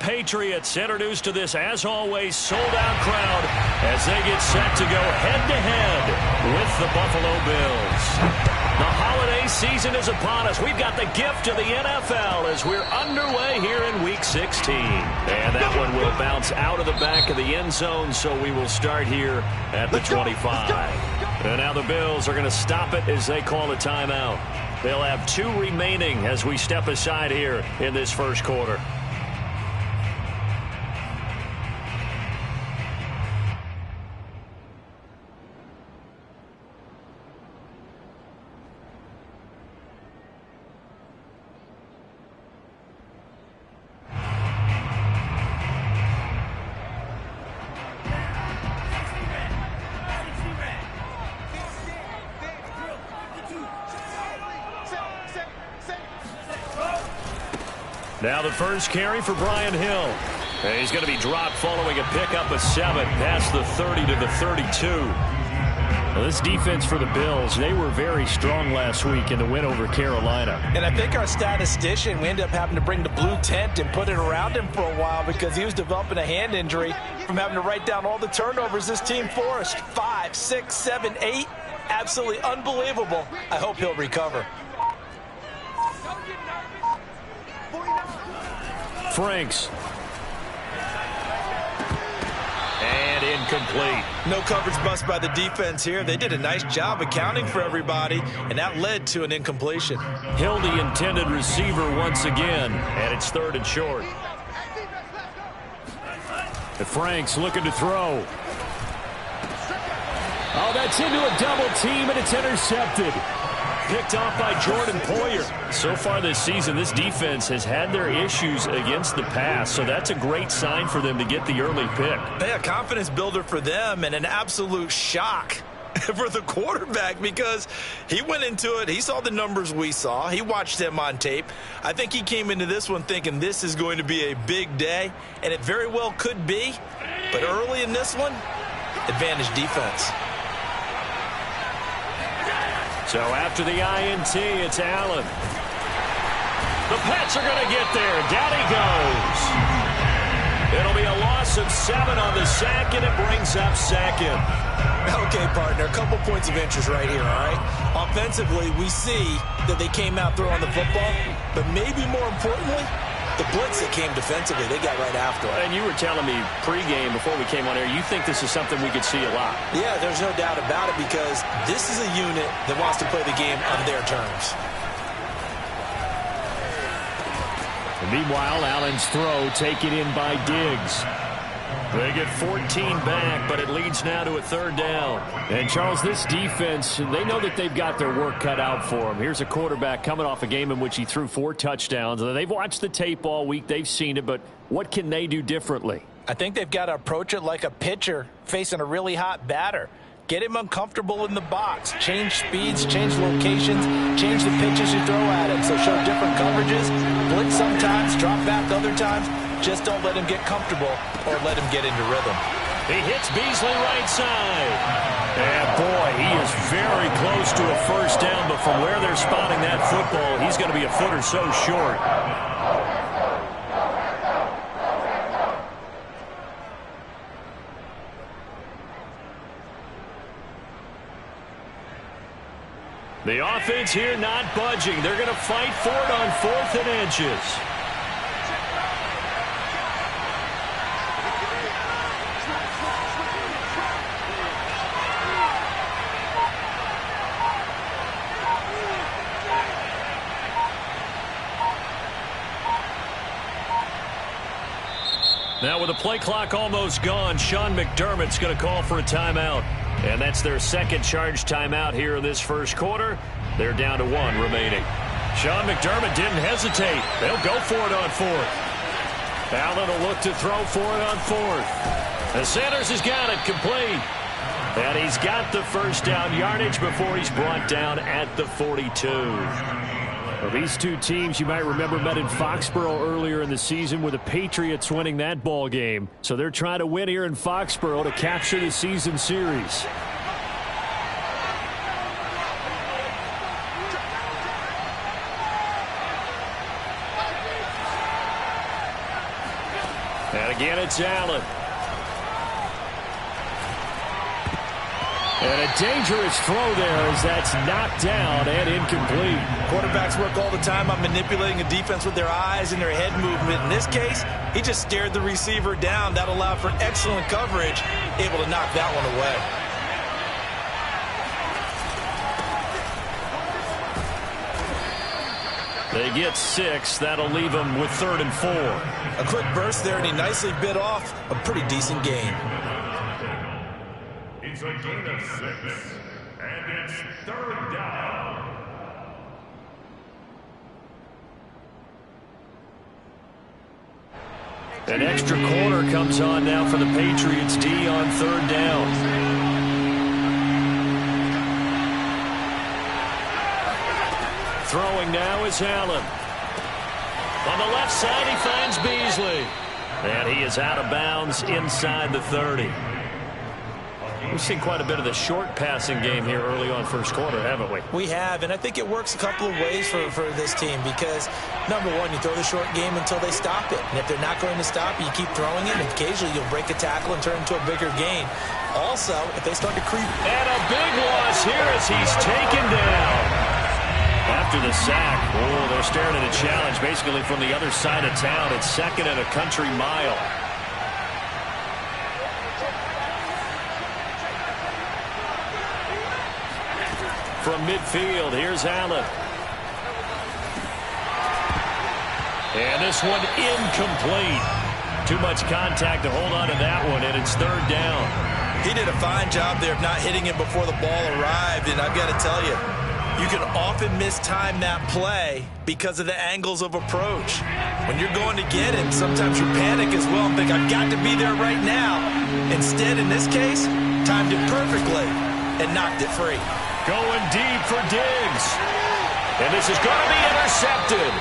Patriots introduced to this, as always, sold-out crowd as they get set to go head-to-head with the Buffalo Bills. The holiday season is upon us. We've got the gift of the NFL as we're underway here in Week 16. And that one will bounce out of the back of the end zone, so we will start here at the 25. And now the Bills are going to stop it as they call a timeout. They'll have 2 remaining as we step aside here in this first quarter. Now the first carry for Brian Hill. And he's going to be dropped following a pickup of 7 past the 30 to the 32. Well, this defense for the Bills, they were very strong last week in the win over Carolina. And I think our statistician, we ended up having to bring the blue tent and put it around him for a while because he was developing a hand injury from having to write down all the turnovers this team forced. 5, 6, 7, 8. Absolutely unbelievable. I hope he'll recover. Franks. And incomplete. No coverage bust by the defense here. They did a nice job accounting for everybody, and that led to an incompletion. Hill, the intended receiver once again, and it's 3rd and short. And Franks looking to throw. Oh, that's into a double team, and it's intercepted. Picked off by Jordan Poyer. So far this season, this defense has had their issues against the pass, so that's a great sign for them to get the early pick. A confidence builder for them and an absolute shock for the quarterback because he went into it. He saw the numbers we saw. He watched them on tape. I think he came into this one thinking this is going to be a big day, and it very well could be. But early in this one, advantage defense. So after the INT, it's Allen. The Pats are going to get there. Down he goes. It'll be a loss of 7 on the sack, and it brings up 2nd. Okay, partner, a couple points of interest right here, all right? Offensively, we see that they came out throwing the football, but maybe more importantly, the blitz that came defensively, they got right after it. And you were telling me pregame before we came on air, you think this is something we could see a lot. Yeah, there's no doubt about it because this is a unit that wants to play the game on their terms. And meanwhile, Allen's throw taken in by Diggs. They get 14 back, but it leads now to a 3rd down. And, Charles, this defense, they know that they've got their work cut out for them. Here's a quarterback coming off a game in which he threw 4 touchdowns. They've watched the tape all week. They've seen it, but what can they do differently? I think they've got to approach it like a pitcher facing a really hot batter. Get him uncomfortable in the box. Change speeds, change locations, change the pitches you throw at him. So show different coverages, blitz sometimes, drop back other times. Just don't let him get comfortable or let him get into rhythm. He hits Beasley right side. And, boy, he is very close to a 1st down, but from where they're spotting that football, he's going to be a foot or so short. The offense here not budging. They're going to fight for it on 4th and inches. Now with the play clock almost gone, Sean McDermott's going to call for a timeout. And that's their 2nd charge timeout here in this first quarter. They're down to 1 remaining. Sean McDermott didn't hesitate. They'll go for it on 4th. Allen will look to throw for it on 4th. And Sanders has got it complete. And he's got the 1st down yardage before he's brought down at the 42. Well, these two teams, you might remember, met in Foxborough earlier in the season with the Patriots winning that ball game. So they're trying to win here in Foxborough to capture the season series. And again, it's Allen. And a dangerous throw there as that's knocked down and incomplete. Quarterbacks work all the time on manipulating a defense with their eyes and their head movement. In this case, he just stared the receiver down. That allowed for excellent coverage, able to knock that one away. They get 6. That'll leave them with 3rd and 4. A quick burst there, and he nicely bit off a pretty decent gain. It's a gain of 6, and it's 3rd down. An extra corner comes on now for the Patriots D on 3rd down. Throwing now is Allen. On the left side, he finds Beasley. And he is out of bounds inside the 30. We've seen quite a bit of the short passing game here early on first quarter, haven't we? We have, and I think it works a couple of ways for this team because, number one, you throw the short game until they stop it. And if they're not going to stop it, you keep throwing it, and occasionally you'll break a tackle and turn it into a bigger gain. Also, if they start to creep. And a big loss here as he's taken down. After the sack, they're staring at a challenge basically from the other side of town. It's 2nd and a country mile. From midfield, here's Allen. And this one incomplete. Too much contact to hold on to that one, and it's 3rd down. He did a fine job there of not hitting it before the ball arrived, and I've got to tell you, you can often mistime that play because of the angles of approach. When you're going to get it, sometimes you panic as well and think, I've got to be there right now. Instead, in this case, timed it perfectly and knocked it free. Going deep for Diggs. And this is going to be intercepted.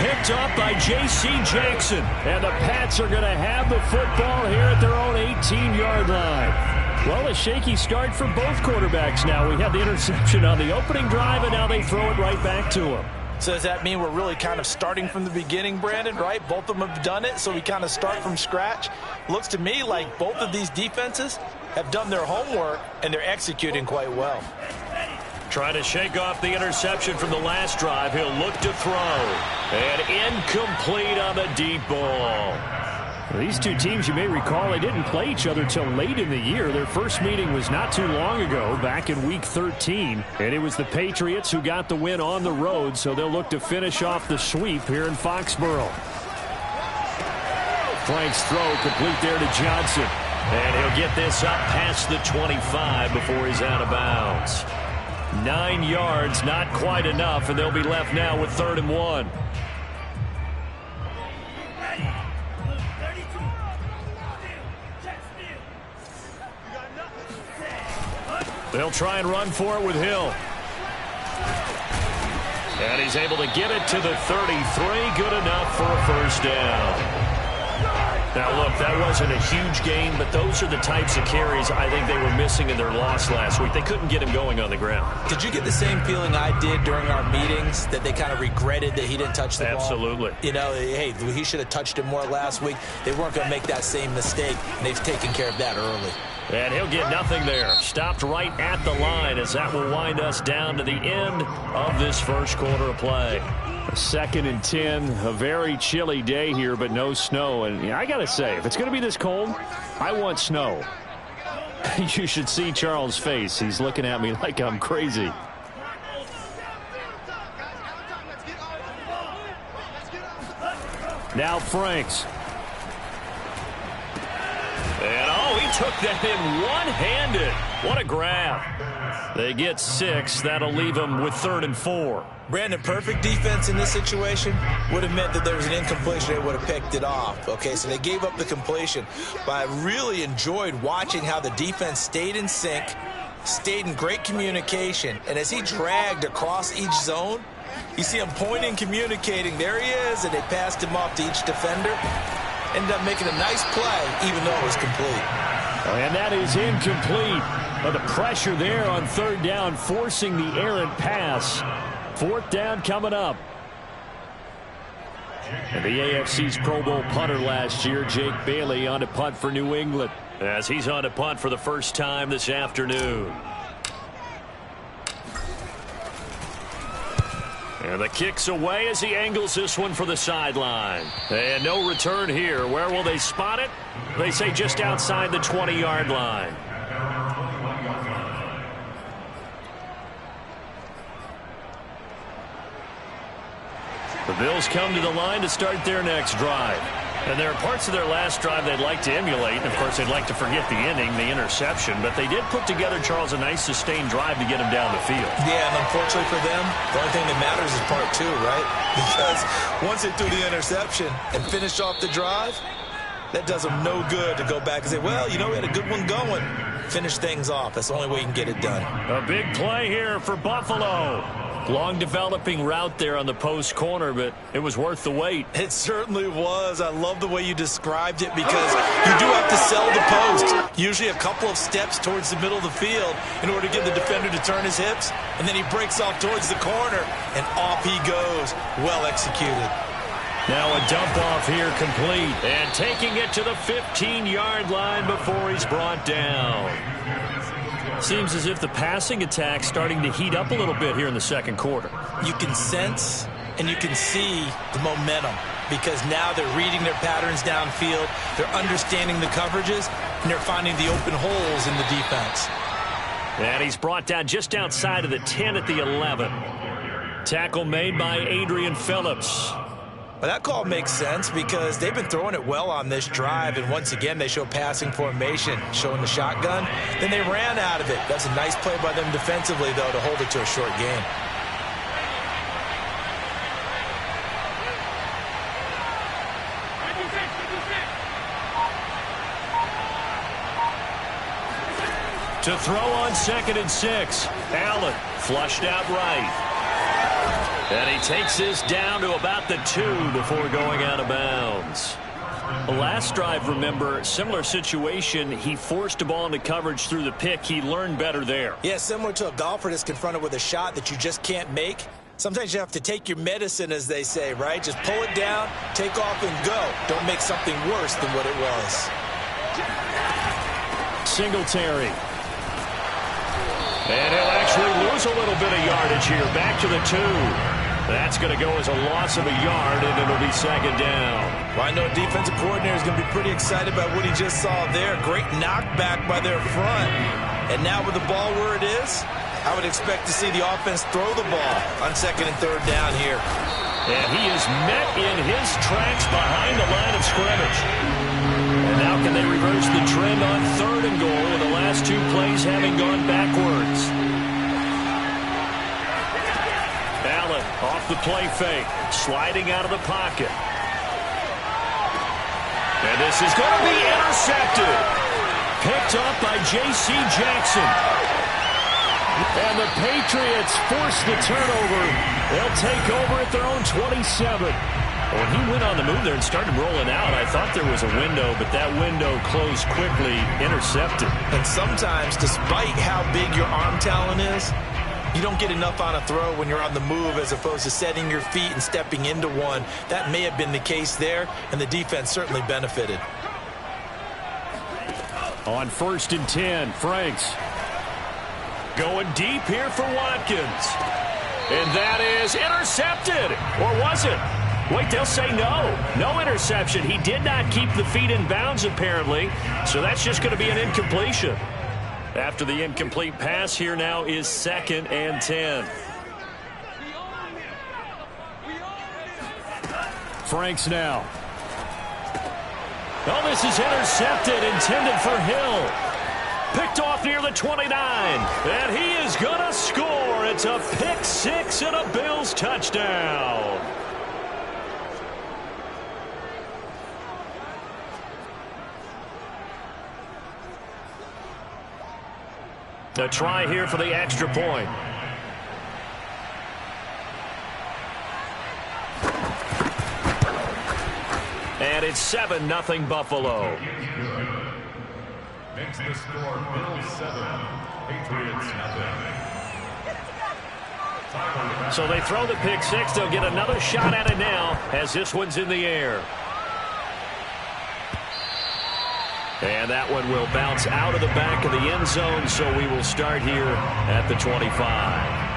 Picked up by J.C. Jackson. And the Pats are going to have the football here at their own 18-yard line. Well, a shaky start for both quarterbacks now. We had the interception on the opening drive, and now they throw it right back to him. So does that mean we're really kind of starting from the beginning, Brandon, right? Both of them have done it, so we kind of start from scratch. Looks to me like both of these defenses have done their homework, and they're executing quite well. Trying to shake off the interception from the last drive. He'll look to throw. And incomplete on the deep ball. These two teams, you may recall, they didn't play each other till late in the year. Their first meeting was not too long ago, back in Week 13. And it was the Patriots who got the win on the road, so they'll look to finish off the sweep here in Foxborough. Frank's throw complete there to Johnson. And he'll get this up past the 25 before he's out of bounds. 9 yards, not quite enough, and they'll be left now with 3rd and 1. They'll try and run for it with Hill. And he's able to get it to the 33. Good enough for a first down. Now, look, that wasn't a huge gain, but those are the types of carries I think they were missing in their loss last week. They couldn't get him going on the ground. Did you get the same feeling I did during our meetings, that they kind of regretted that he didn't touch the ball? Absolutely. You know, hey, he should have touched it more last week. They weren't going to make that same mistake, and they've taken care of that early. And he'll get nothing there. Stopped right at the line as that will wind us down to the end of this first quarter of play. 2nd and 10, a very chilly day here, but no snow. And I got to say, if it's going to be this cold, I want snow. You should see Charles' face. He's looking at me like I'm crazy. Now Franks. And, he took that in one-handed. What a grab. They get 6. That'll leave them with 3rd and 4. Brandon, perfect defense in this situation would have meant that there was an incompletion. They would have picked it off. Okay, so they gave up the completion. But I really enjoyed watching how the defense stayed in sync, stayed in great communication. And as he dragged across each zone, you see him pointing, communicating. There he is, and they passed him off to each defender. Ended up making a nice play, even though it was complete. And that is incomplete. But the pressure there on 3rd down, forcing the errant pass. 4th down coming up. And the AFC's Pro Bowl punter last year, Jake Bailey, on to punt for New England, as he's on to punt for the first time this afternoon. And the kick's away as he angles this one for the sideline. And no return here. Where will they spot it? They say just outside the 20-yard line. The Bills come to the line to start their next drive. And there are parts of their last drive they'd like to emulate. And, of course, they'd like to forget the inning, the interception. But they did put together, Charles, a nice sustained drive to get him down the field. Yeah, and unfortunately for them, the only thing that matters is part two, right? Because once they threw the interception and finished off the drive, that does them no good to go back and say, well, you know, we had a good one going. Finish things off. That's the only way you can get it done. A big play here for Buffalo. Long developing route there on the post corner, but it was worth the wait. It certainly was. I love the way you described it because you do have to sell the post. Usually a couple of steps towards the middle of the field in order to get the defender to turn his hips. And then he breaks off towards the corner, and off he goes. Well executed. Now a dump off here complete. And taking it to the 15-yard line before he's brought down. Seems as if the passing attack's starting to heat up a little bit here in the second quarter. You can sense and you can see the momentum because now they're reading their patterns downfield, they're understanding the coverages, and they're finding the open holes in the defense. And he's brought down just outside of the 10 at the 11. Tackle made by Adrian Phillips. Well, that call makes sense because they've been throwing it well on this drive, and once again they show passing formation, showing the shotgun. Then they ran out of it. That's a nice play by them defensively, though, to hold it to a short game. To throw on 2nd and 6. Allen flushed out right. And he takes this down to about the 2 before going out of bounds. The last drive, remember, similar situation. He forced a ball into coverage through the pick. He learned better there. Yeah, similar to a golfer that's confronted with a shot that you just can't make. Sometimes you have to take your medicine, as they say, right? Just pull it down, take off, and go. Don't make something worse than what it was. Singletary. And he'll actually lose a little bit of yardage here. Back to the 2. That's going to go as a loss of a yard, and it'll be 2nd down. Well, I know defensive coordinator is going to be pretty excited about what he just saw there. Great knockback by their front. And now with the ball where it is, I would expect to see the offense throw the ball on 2nd and 3rd down here. And he is met in his tracks behind the line of scrimmage. And now can they reverse the trend on 3rd and goal with the last 2 plays having gone backwards? Allen off the play fake, sliding out of the pocket. And this is going to be intercepted. Picked up by J.C. Jackson. And the Patriots force the turnover. They'll take over at their own 27. When he went on the move there and started rolling out, I thought there was a window, but that window closed quickly, intercepted. And sometimes, despite how big your arm talent is, you don't get enough on a throw when you're on the move as opposed to setting your feet and stepping into one. That may have been the case there, and the defense certainly benefited. On 1st and 10, Franks. Going deep here for Watkins. And that is intercepted. Or was it? Wait, they'll say no. No interception. He did not keep the feet in bounds, apparently. So that's just going to be an incompletion. After the incomplete pass, here now is 2nd and 10. Franks now. Oh, this is intercepted, intended for Hill. Picked off near the 29. And he is going to score. It's a pick 6 and a Bills touchdown. A try here for the extra point. And it's 7-0 Buffalo. Makes the score Bills 7, Patriots 0. So they throw the pick six. They'll get another shot at it now as this one's in the air. And that one will bounce out of the back of the end zone, so we will start here at the 25.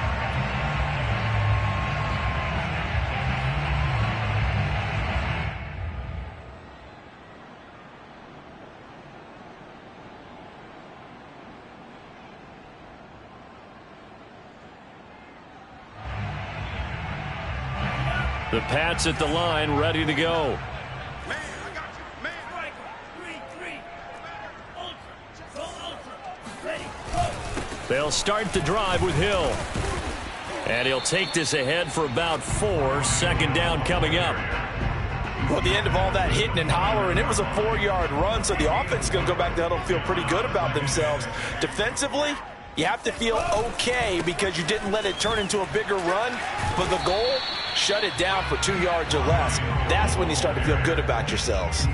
The Pats at the line, ready to go. They'll start the drive with Hill. And he'll take this ahead for about 4. Second down coming up. Well, the end of all that hitting and hollering, it was a 4-yard run, so the offense is going to go back to huddle and feel pretty good about themselves. Defensively, you have to feel okay because you didn't let it turn into a bigger run, but the goal, shut it down for 2 yards or less. That's when you start to feel good about yourselves.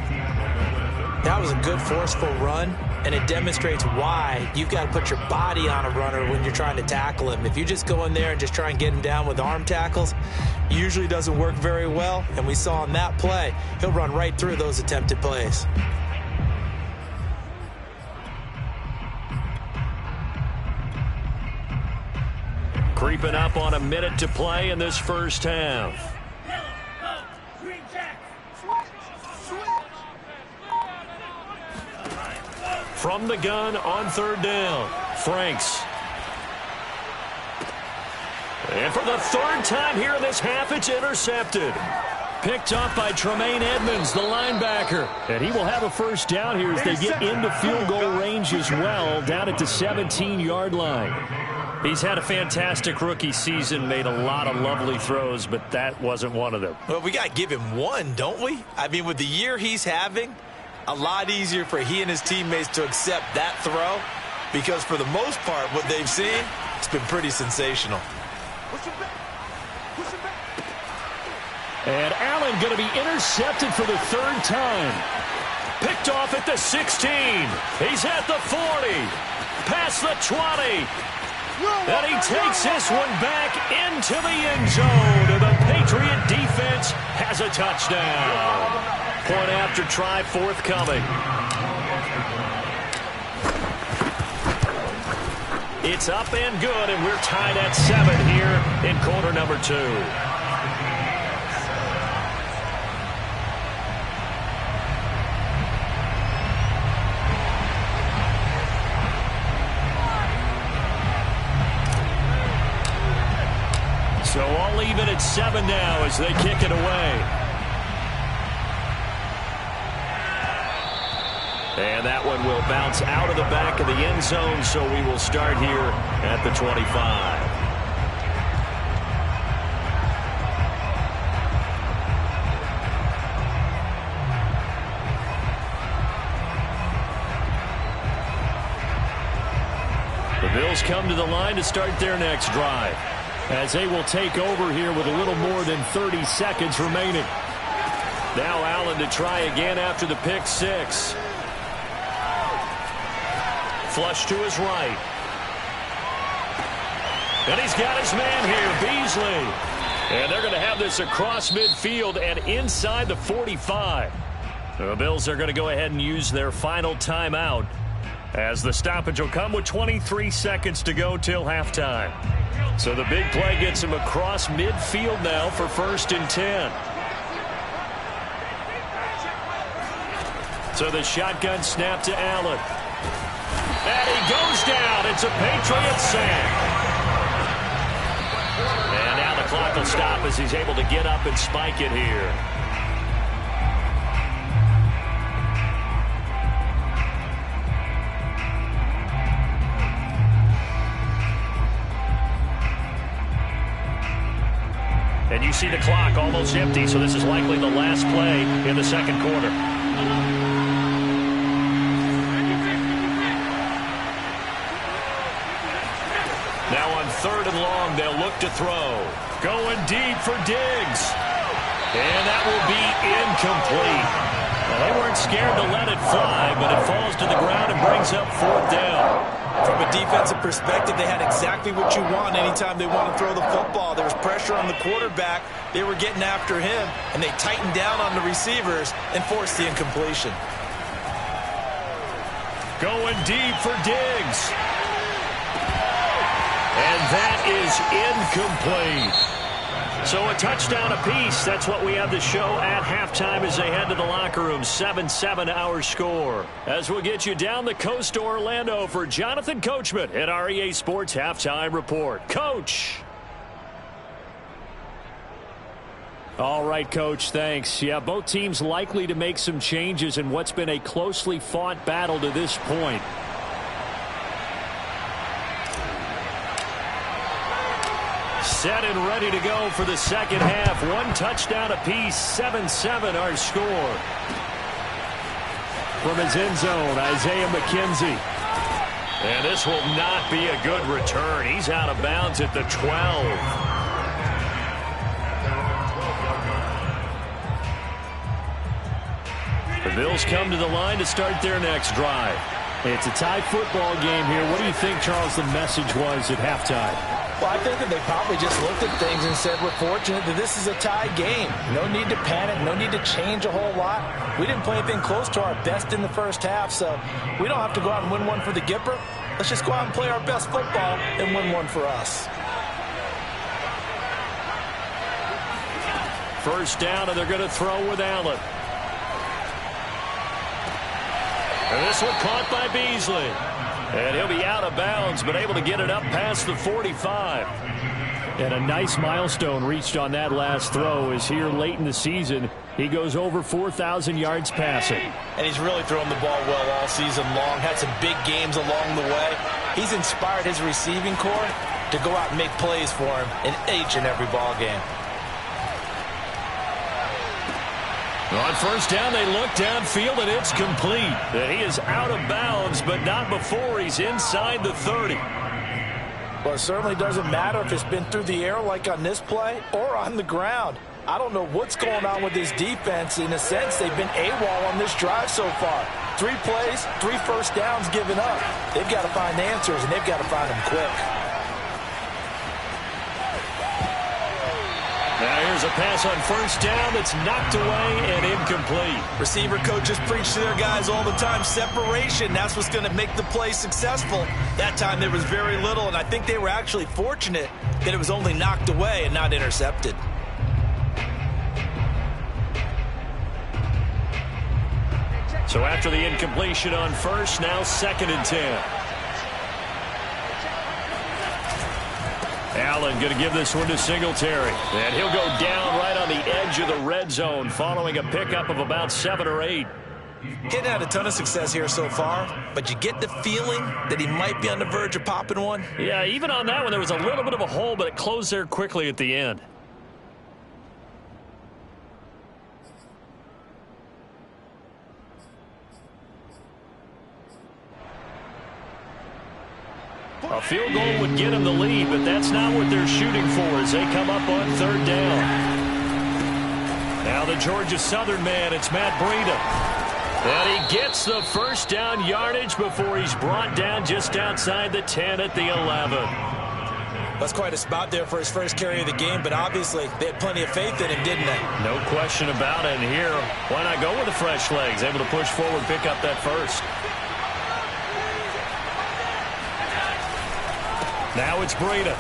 That was a good, forceful run, and it demonstrates why you've got to put your body on a runner when you're trying to tackle him. If you just go in there and just try and get him down with arm tackles, it usually doesn't work very well, and we saw on that play, he'll run right through those attempted plays. Creeping up on a minute to play in this first half. From the gun on third down, Franks. And for the third time here in this half, it's intercepted. Picked off by Tremaine Edmonds, the linebacker. And he will have a first down here as they get into field goal range as well, down at the 17-yard line. He's had a fantastic rookie season, made a lot of lovely throws, but that wasn't one of them. Well, we got to give him one, don't we? I mean, with the year he's having, a lot easier for he and his teammates to accept that throw because for the most part, what they've seen, it's been pretty sensational. And Allen going to be intercepted for the third time. Picked off at the 16. He's at the 40. Past the 20. And he takes this one back into the end zone. And the Patriot defense has a touchdown. Point after try forthcoming. It's up and good, and we're tied at 7 here in quarter number 2. So all even at 7 now as they kick it away. And that one will bounce out of the back of the end zone, so we will start here at the 25. The Bills come to the line to start their next drive, as they will take over here with a little more than 30 seconds remaining. Now Allen to try again after the pick six. Flush to his right. And he's got his man here, Beasley. And they're going to have this across midfield and inside the 45. The Bills are going to go ahead and use their final timeout as the stoppage will come with 23 seconds to go till halftime. So the big play gets him across midfield now for 1st and 10. So the shotgun snap to Allen. And he goes down. It's a Patriot sack. And now the clock will stop as he's able to get up and spike it here. And you see the clock almost empty, so this is likely the last play in the second quarter. Now on 3rd and long, they'll look to throw. Going deep for Diggs. And that will be incomplete. Well, they weren't scared to let it fly, but it falls to the ground and brings up 4th down. From a defensive perspective, they had exactly what you want anytime they want to throw the football. There was pressure on the quarterback. They were getting after him, and they tightened down on the receivers and forced the incompletion. Going deep for Diggs. And that is incomplete. So a touchdown apiece. That's what we have the show at halftime as they head to the locker room. 7-7 our score. As we'll get you down the coast to Orlando for Jonathan Coachman at our EA Sports Halftime Report. Coach. All right, Coach, thanks. Yeah, both teams likely to make some changes in what's been a closely fought battle to this point. Set and ready to go for the second half. One touchdown apiece, 7-7 our score. From his end zone, Isaiah McKenzie. And this will not be a good return. He's out of bounds at the 12. The Bills come to the line to start their next drive. It's a tie football game here. What do you think, Charles, the message was at halftime? Well, I think that they probably just looked at things and said, we're fortunate that this is a tie game. No need to panic. No need to change a whole lot. We didn't play anything close to our best in the first half, so we don't have to go out and win one for the Gipper. Let's just go out and play our best football and win one for us. First down, and they're going to throw with Allen. And this one caught by Beasley. And he'll be out of bounds, but able to get it up past the 45. And a nice milestone reached on that last throw is here late in the season. He goes over 4,000 yards passing. And he's really thrown the ball well all season long. Had some big games along the way. He's inspired his receiving corps to go out and make plays for him in each and every ball game. On first down, they look downfield, and it's complete. And he is out of bounds, but not before he's inside the 30. Well, it certainly doesn't matter if it's been through the air like on this play or on the ground. I don't know what's going on with this defense. In a sense, they've been AWOL on this drive so far. 3 plays, 3 first downs given up. They've got to find answers, and they've got to find them quick. Now here's a pass on first down that's knocked away and incomplete. Receiver coaches preach to their guys all the time. Separation, that's what's going to make the play successful. That time there was very little, and I think they were actually fortunate that it was only knocked away and not intercepted. So after the incompletion on first, now 2nd and 10. Allen going to give this one to Singletary. And he'll go down right on the edge of the red zone following a pickup of about 7 or 8. He hadn't had a ton of success here so far, but you get the feeling that he might be on the verge of popping one. Yeah, even on that one, there was a little bit of a hole, but it closed there quickly at the end. A field goal would get him the lead, but that's not what they're shooting for as they come up on 3rd down. Now the Georgia Southern man, it's Matt Breida. And he gets the first down yardage before he's brought down just outside the 10 at the 11. That's quite a spot there for his first carry of the game, but obviously they had plenty of faith in him, didn't they? No question about it. And here, why not go with the fresh legs? Able to push forward, pick up that first. Now it's Breida.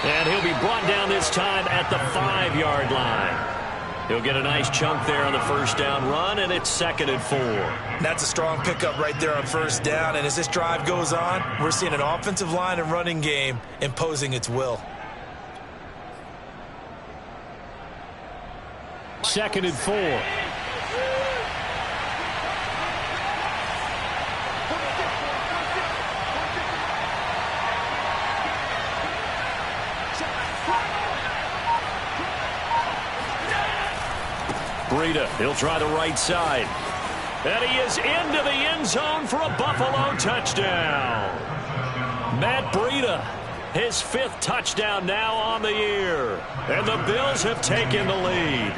And he'll be brought down this time at the 5-yard line. He'll get a nice chunk there on the first down run, and it's 2nd and 4. That's a strong pickup right there on first down, and as this drive goes on, we're seeing an offensive line and running game imposing its will. 2nd and 4. Breida, he'll try the right side. And he is into the end zone for a Buffalo touchdown. Matt Breida, his 5th touchdown now on the year. And the Bills have taken the lead.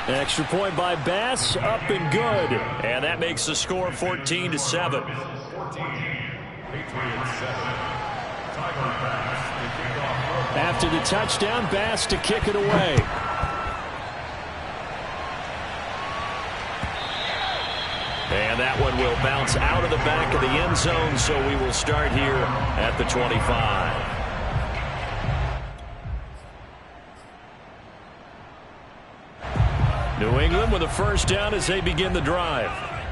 Extra point by Bass, up and good. And that makes the score 14-7. 14. Patriots 7. Tyler Bass to kick off. After the touchdown, Bass to kick it away. And that one will bounce out of the back of the end zone, so we will start here at the 25. New England with a first down as they begin the drive.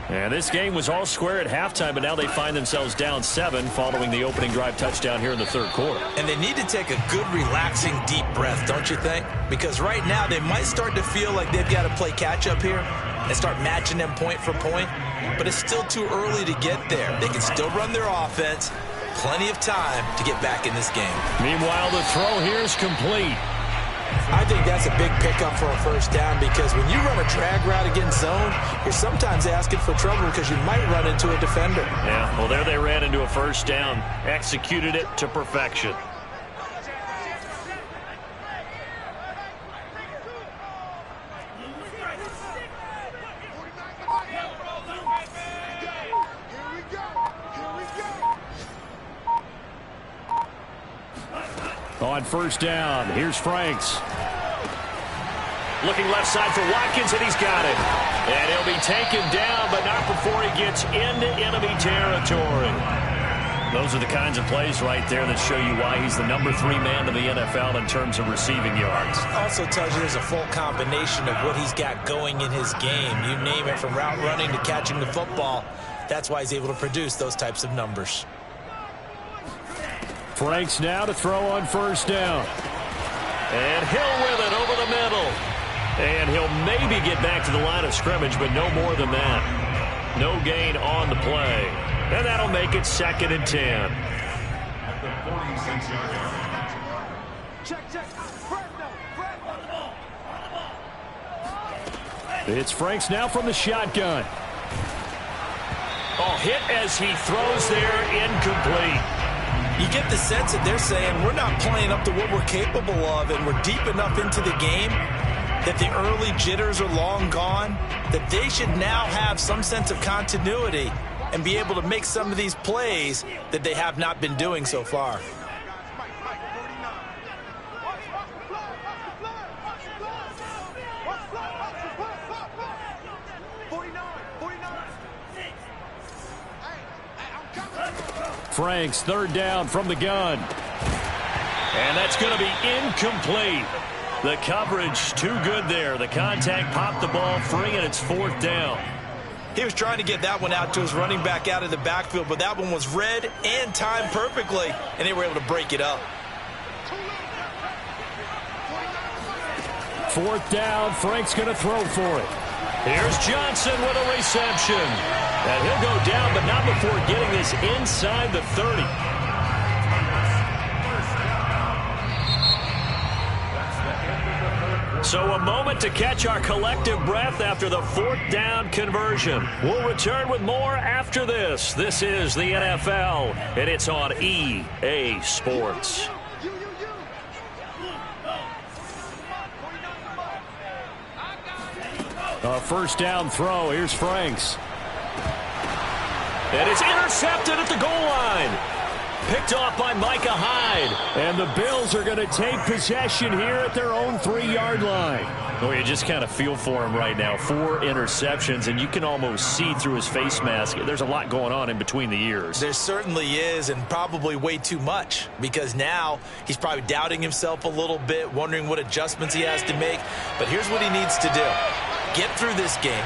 And this game was all square at halftime, but now they find themselves down 7 following the opening drive touchdown here in the third quarter. And they need to take a good, relaxing, deep breath, don't you think? Because right now they might start to feel like they've got to play catch-up here and start matching them point for point. But it's still too early to get there. They can still run their offense. Plenty of time to get back in this game. Meanwhile, the throw here is complete. I think that's a big pickup for a first down because when you run a drag route against zone, you're sometimes asking for trouble because you might run into a defender. Yeah, well, there they ran into a first down. Executed it to perfection. On first down, here's Franks. Looking left side for Watkins, and he's got it. And he'll be taken down, but not before he gets into enemy territory. Those are the kinds of plays right there that show you why he's the number 3 man in the NFL in terms of receiving yards. Also tells you there's a full combination of what he's got going in his game. You name it, from route running to catching the football. That's why he's able to produce those types of numbers. Franks now to throw on first down. And Hill with it over the middle. And he'll maybe get back to the line of scrimmage, but no more than that. No gain on the play. And that'll make it 2nd and 10. At the 46-yard line. It's Franks now from the shotgun. Oh, hit as he throws there, incomplete. You get the sense that they're saying we're not playing up to what we're capable of, and we're deep enough into the game that the early jitters are long gone, that they should now have some sense of continuity and be able to make some of these plays that they have not been doing so far. Franks, third down from the gun. And that's going to be incomplete. The coverage too good there. The contact popped the ball free, and it's 4th down. He was trying to get that one out to his running back out of the backfield, but that one was read and timed perfectly, and they were able to break it up. 4th down, Frank's going to throw for it. Here's Johnson with a reception. And he'll go down, but not before getting this inside the 30. So a moment to catch our collective breath after the 4th down conversion. We'll return with more after this. This is the NFL, and it's on EA Sports. A first down throw. Here's Franks. And it's intercepted at the goal line. Picked off by Micah Hyde. And the Bills are going to take possession here at their own 3-yard line. Well, you just kind of feel for him right now. 4 interceptions, and you can almost see through his face mask. There's a lot going on in between the ears. There certainly is, and probably way too much, because now he's probably doubting himself a little bit, wondering what adjustments he has to make. But here's what he needs to do. Get through this game,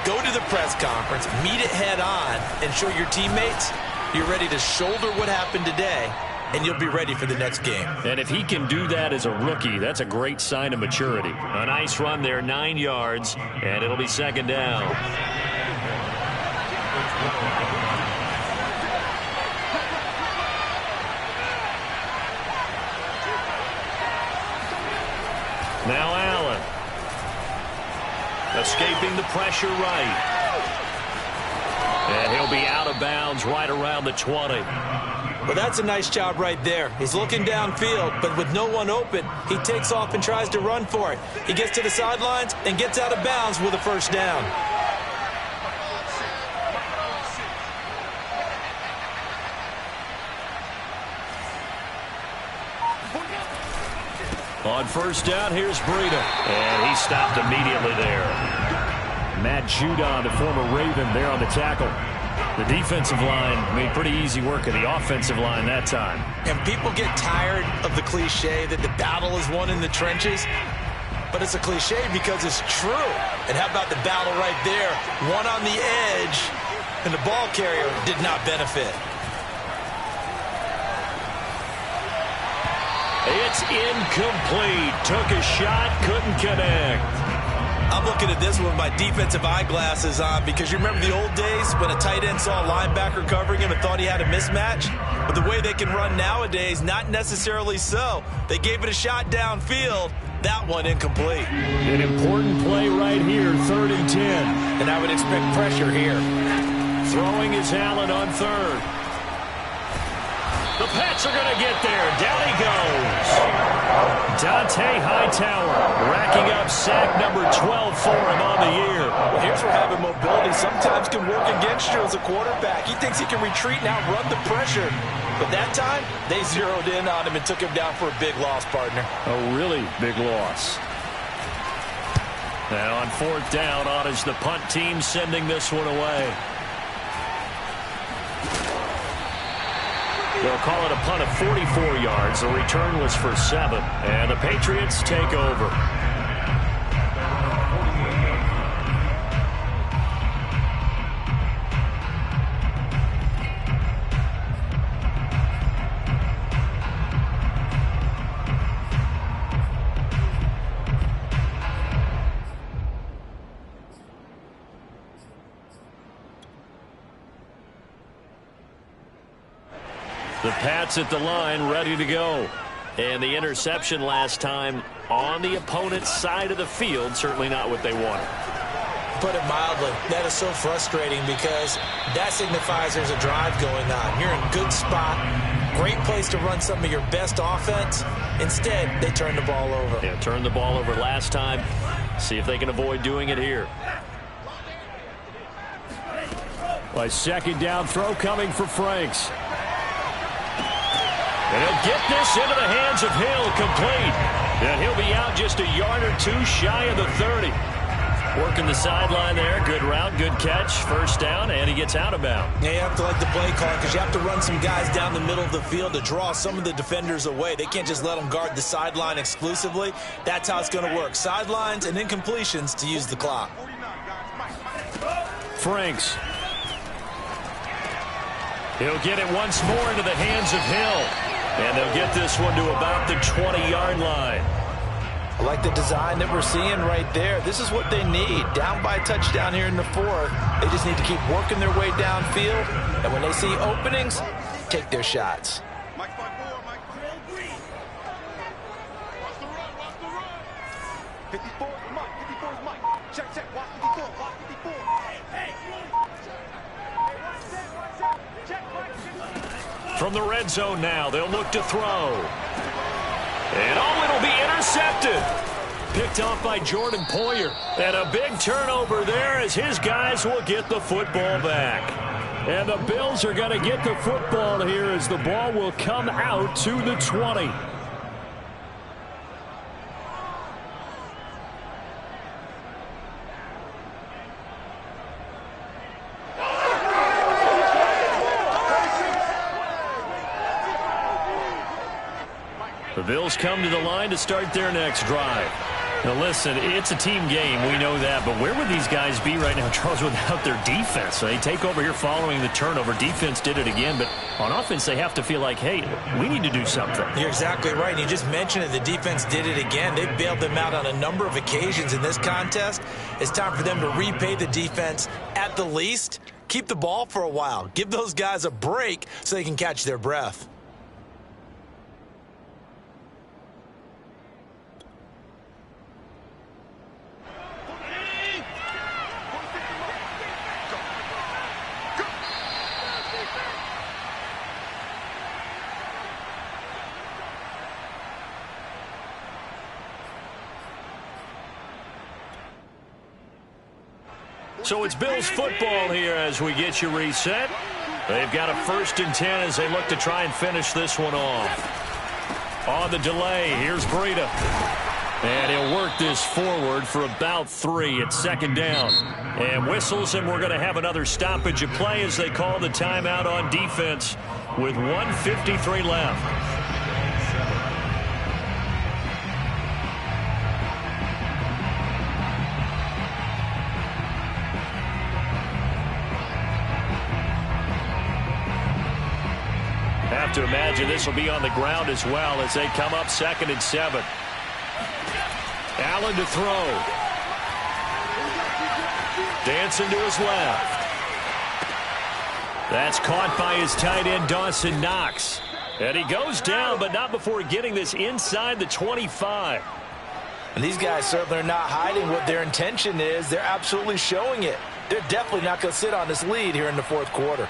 go to the press conference, meet it head on, and show your teammates you're ready to shoulder what happened today, and you'll be ready for the next game. And if he can do that as a rookie, that's a great sign of maturity. A nice run there, 9 yards, and it'll be 2nd down. Now Allen. Escaping the pressure right. And he'll be out of bounds right around the 20. Well, that's a nice job right there. He's looking downfield, but with no one open, he takes off and tries to run for it. He gets to the sidelines and gets out of bounds with a first down. On first down, here's Breida. And he stopped immediately there. Matt Judon, the former Raven, there on the tackle. The defensive line made pretty easy work of the offensive line that time. And people get tired of the cliche that the battle is won in the trenches. But it's a cliche because it's true. And how about the battle right there? One on the edge, and the ball carrier did not benefit. It's incomplete. Took a shot, couldn't connect. I'm looking at this with my defensive eyeglasses on because you remember the old days when a tight end saw a linebacker covering him and thought he had a mismatch? But the way they can run nowadays, not necessarily so. They gave it a shot downfield. That one incomplete. An important play right here, 3rd and 10. And I would expect pressure here. Throwing is Allen on 3rd. The Pats are going to get there. Down he goes. Dante Hightower racking up sack number 12 for him on the year. Well, here's where having mobility sometimes can work against you as a quarterback. He thinks he can retreat and outrun the pressure. But that time, they zeroed in on him and took him down for a big loss, partner. A really big loss. Now on 4th down, on is the punt team sending this one away. They'll call it a punt of 44 yards. The return was for 7. And the Patriots take over. The Pats at the line, ready to go. And the interception last time on the opponent's side of the field, certainly not what they wanted. Put it mildly, that is so frustrating because that signifies there's a drive going on. You're in a good spot, great place to run some of your best offense. Instead, they turn the ball over. Yeah, turned the ball over last time. See if they can avoid doing it here. By 2nd down throw coming for Franks. And he'll get this into the hands of Hill, complete. And he'll be out just a yard or 2 shy of the 30. Working the sideline there. Good route, good catch. First down, and he gets out of bounds. Yeah, you have to like the play call because you have to run some guys down the middle of the field to draw some of the defenders away. They can't just let them guard the sideline exclusively. That's how it's going to work. Sidelines and incompletions to use the clock. Franks. He'll get it once more into the hands of Hill. And they'll get this one to about the 20-yard line. I like the design that we're seeing right there. This is what they need. Down by a touchdown here in the 4th. They just need to keep working their way downfield. And when they see openings, take their shots. Mike 5-4, Mike. 54 is Mike. 54 is Mike. Check. Watch 54. Watch 54. Hey. From the red zone now, they'll look to throw. And it'll be intercepted. Picked off by Jordan Poyer. And a big turnover there as his guys will get the football back. And the Bills are going to get the football here as the ball will come out to the 20. The Bills come to the line to start their next drive. Now listen, it's a team game, we know that, but where would these guys be right now, Charles, without their defense? They take over here following the turnover. Defense did it again, but on offense they have to feel like, hey, we need to do something. You're exactly right, and you just mentioned it. The defense did it again. They bailed them out on a number of occasions in this contest. It's time for them to repay the defense at the least. Keep the ball for a while. Give those guys a break so they can catch their breath. So it's Bills football here as we get you reset. They've got a 1st and 10 as they look to try and finish this one off. On the delay, here's Breida. And he'll work this forward for about 3 at 2nd down. And whistles, and we're going to have another stoppage of play as they call the timeout on defense with 1:53 left. Have to imagine this will be on the ground as well as they come up 2nd and 7. Allen to throw. Dancing to his left. That's caught by his tight end, Dawson Knox. And he goes down, but not before getting this inside the 25. And these guys certainly are not hiding what their intention is. They're absolutely showing it. They're definitely not going to sit on this lead here in the 4th quarter.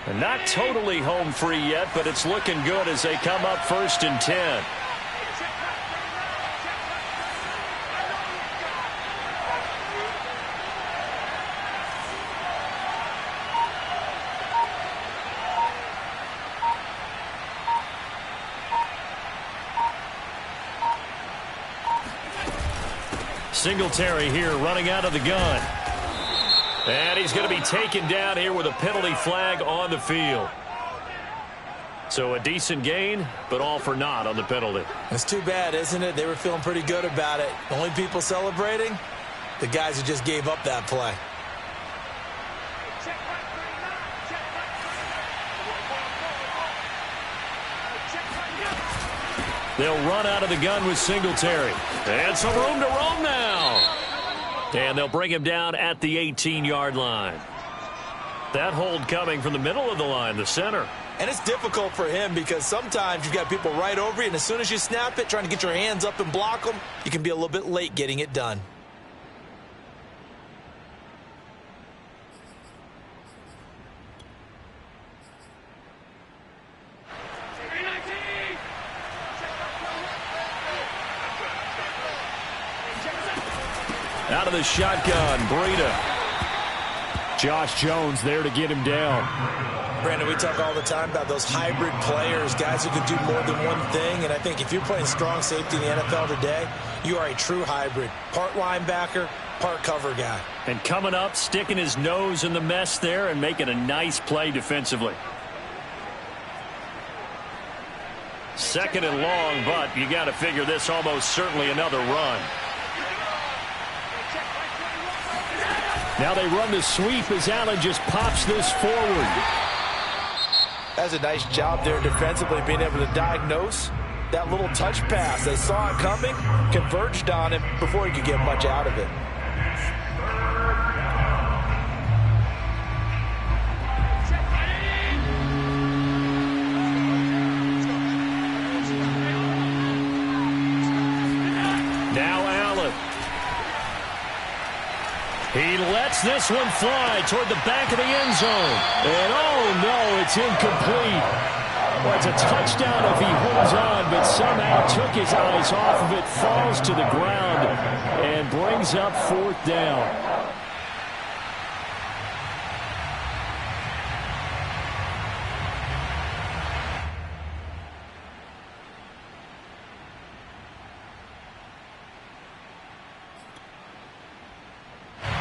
And not totally home free yet, but it's looking good as they come up 1st and 10. Singletary here running out of the gun. And he's going to be taken down here with a penalty flag on the field. So a decent gain, but all for naught on the penalty. It's too bad, isn't it? They were feeling pretty good about it. The only people celebrating, the guys who just gave up that play. They'll run out of the gun with Singletary. And some room to roam now. And they'll bring him down at the 18-yard line. That hold coming from the middle of the line, the center. And it's difficult for him because sometimes you've got people right over you, and as soon as you snap it, trying to get your hands up and block them, you can be a little bit late getting it done. Out of the shotgun, Breida. Josh Jones there to get him down. Brandon, we talk all the time about those hybrid players, guys who can do more than one thing, and I think if you're playing strong safety in the NFL today, you are a true hybrid. Part linebacker, part cover guy. And coming up, sticking his nose in the mess there and making a nice play defensively. 2nd and long, but you got to figure this almost certainly another run. Now they run the sweep as Allen just pops this forward. That's a nice job there defensively, being able to diagnose that little touch pass. They saw it coming, converged on it before he could get much out of it. Now Allen. He lets this one fly toward the back of the end zone. And oh no, it's incomplete. Well, it's a touchdown if he holds on, but somehow took his eyes off of it, falls to the ground, and brings up 4th down.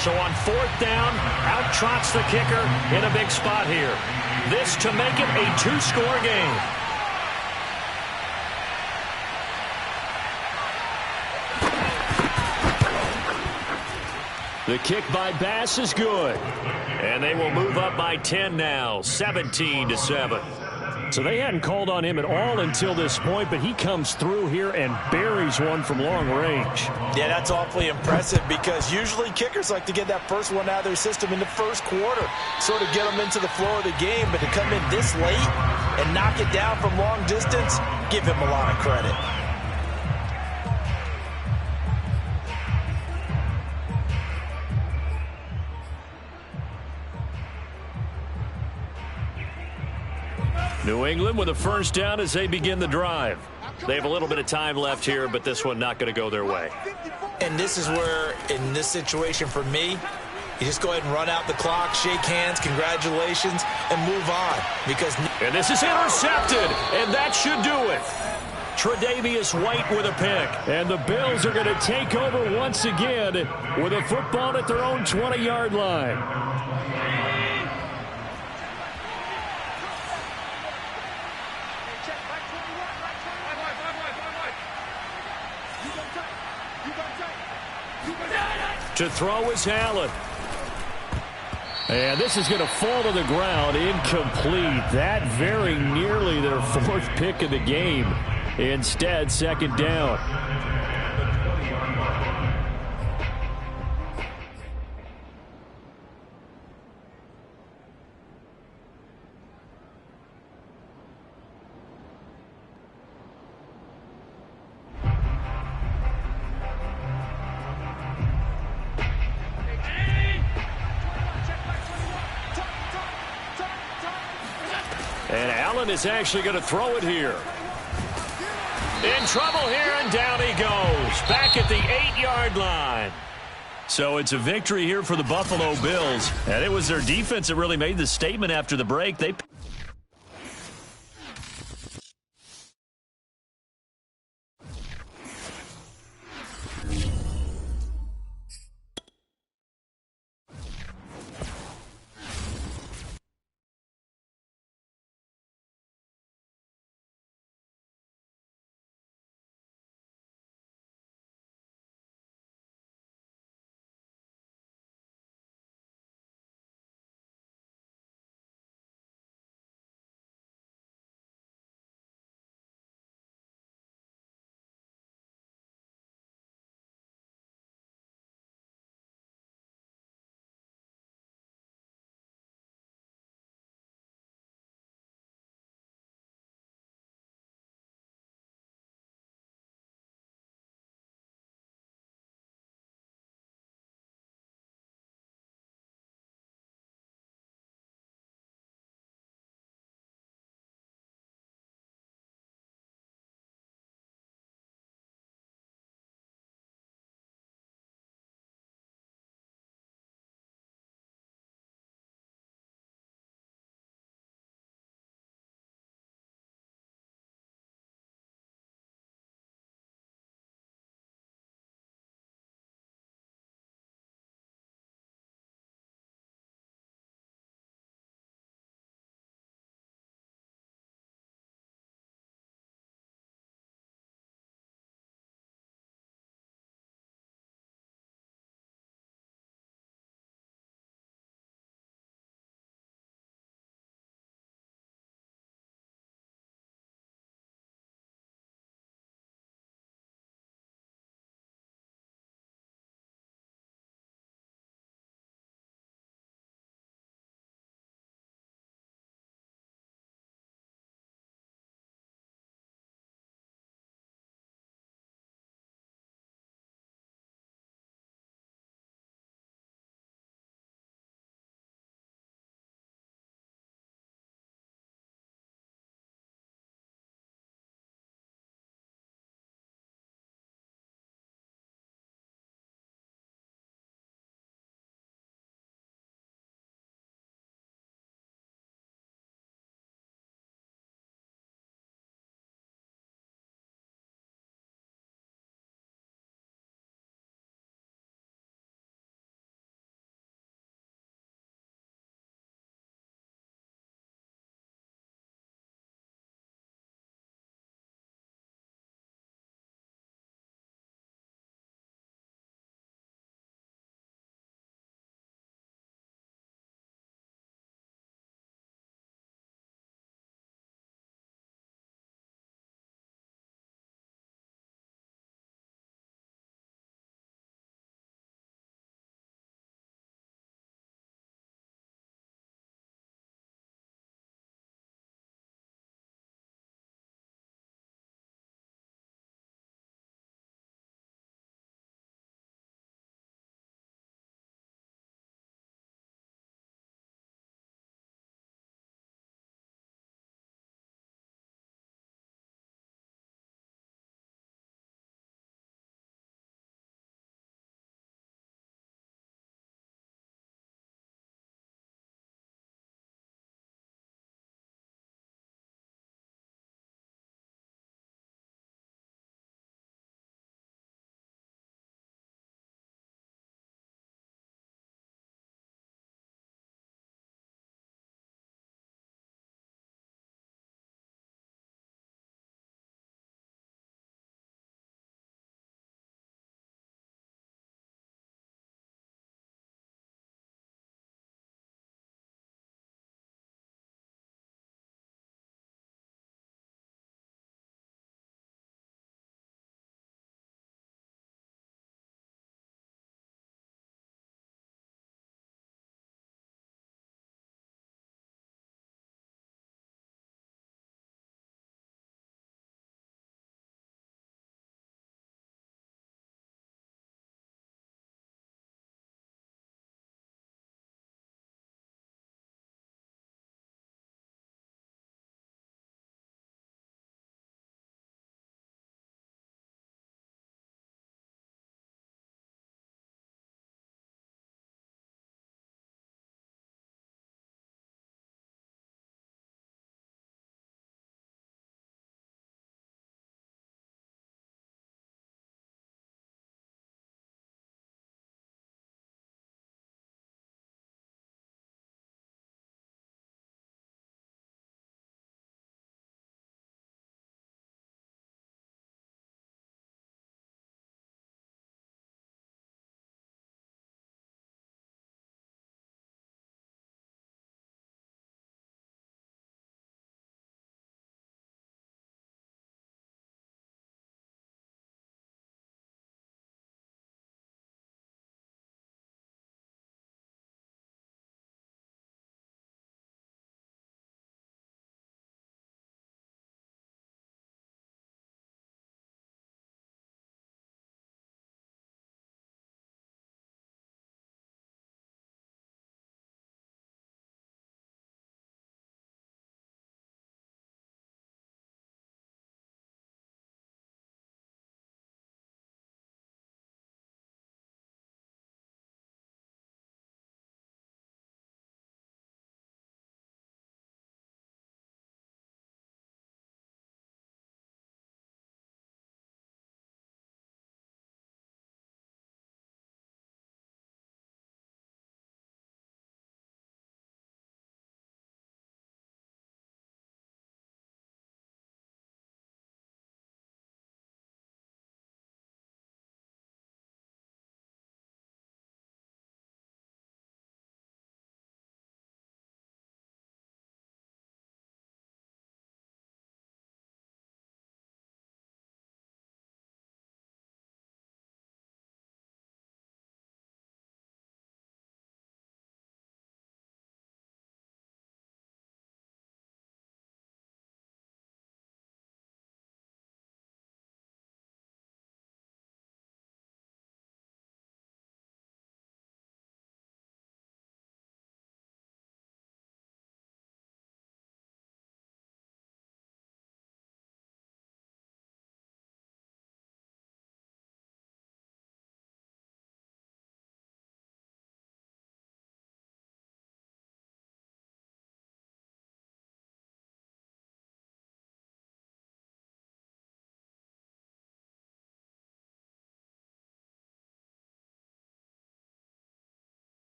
So on 4th down, out trots the kicker in a big spot here. This to make it a 2-score game. The kick by Bass is good. And they will move up by 10 now, 17-7. So they hadn't called on him at all until this point, but he comes through here and buries one from long range. Yeah, that's awfully impressive because usually kickers like to get that first one out of their system in the 1st quarter, sort of get them into the flow of the game, but to come in this late and knock it down from long distance, give him a lot of credit. New England with a first down as they begin the drive. They have a little bit of time left here, but this one not going to go their way. And this is where, in this situation for me, you just go ahead and run out the clock, shake hands, congratulations, and move on. And this is intercepted, and that should do it. Tre'Davious White with a pick. And the Bills are going to take over once again with a football at their own 20-yard line. To throw is Allen. And this is going to fall to the ground, incomplete. That very nearly their fourth pick of the game. Instead, second down. And Allen is actually going to throw it here. In trouble here, and down he goes. Back at the 8-yard line. So it's a victory here for the Buffalo Bills. And it was their defense that really made the statement after the break. They